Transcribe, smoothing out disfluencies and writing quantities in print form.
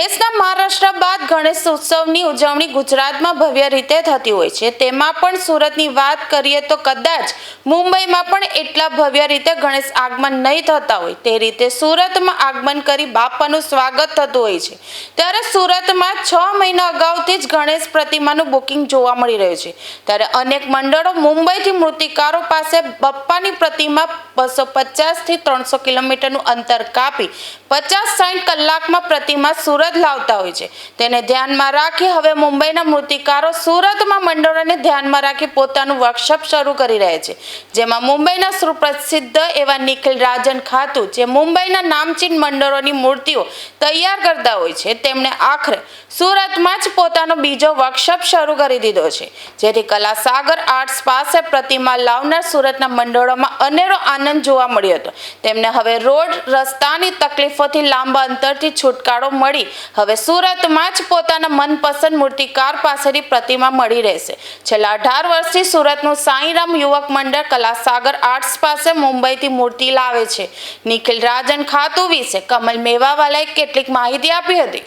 દેશના મહારાષ્ટ્ર બાદ ગણેશ ઉત્સવની ઉજવણી ગુજરાતમાં ભવ્ય રીતે થતી હોય છે। તેમાં પણ સુરતની વાત કરીએ તો કદાચ મુંબઈમાં પણ એટલા ભવ્ય રીતે ગણેશ આગમન નહીં થતા હોય તે રીતે સુરતમાં આગમન કરી બાપાનું સ્વાગત થતું હોય છે। ત્યારે સુરતમાં 6 મહિના અગાઉથી જ ગણેશ પ્રતિમાનું બુકિંગ જોવા મળી રહ્યું છે। ત્યારે અનેક મંડળો મુંબઈથી મૂર્તિકારો પાસે બાપ્પાની પ્રતિમા 250 થી 300 કિલોમીટરનું અંતર કાપી 50-60 કલાકમાં પ્રતિમા સુરત લાવતા હોય છે। તેને ધ્યાનમાં રાખી હવે મુંબઈના મૂર્તિકારો સુરતમાં મંડળોને ધ્યાનમાં રાખી પોતાનું વર્કશોપ શરૂ કરી રહ્યા છે। જેમાં મુંબઈના સુપ્રસિદ્ધ એવા નિખિલ રાજન ખાતુ જે મુંબઈના નામચીન મંડળોની મૂર્તિઓ તૈયાર કરતા હોય છે તેમણે આખરે સુરતમાં જ પોતાનો બીજો વર્કશોપ શરૂ કરી દીધો છે। જેથી કલાસાગર આર્ટ્સ પાસે પ્રતિમા લાવનાર સુરતના મંડળોમાં અનેરો આનંદ જોવા મળ્યો હતો। તેમને હવે રોડ રસ્તાની તકલીફોથી લાંબા અંતરથી છુટકારો મળી હવે સુરતમાં જ પોતાના મનપસંદ મૂર્તિકાર પાસેથી પ્રતિમા મળી રહેશે। છેલ્લા 18 વર્ષથી સુરતનું સાંઈરામ યુવક મંડળ કલાસાગર આર્ટ્સ પાસે મુંબઈથી મૂર્તિ લાવે છે। નિખિલ રાજન ખાતુ વિશે કમલ મેવાવાલાએ કેટલીક માહિતી આપી હતી।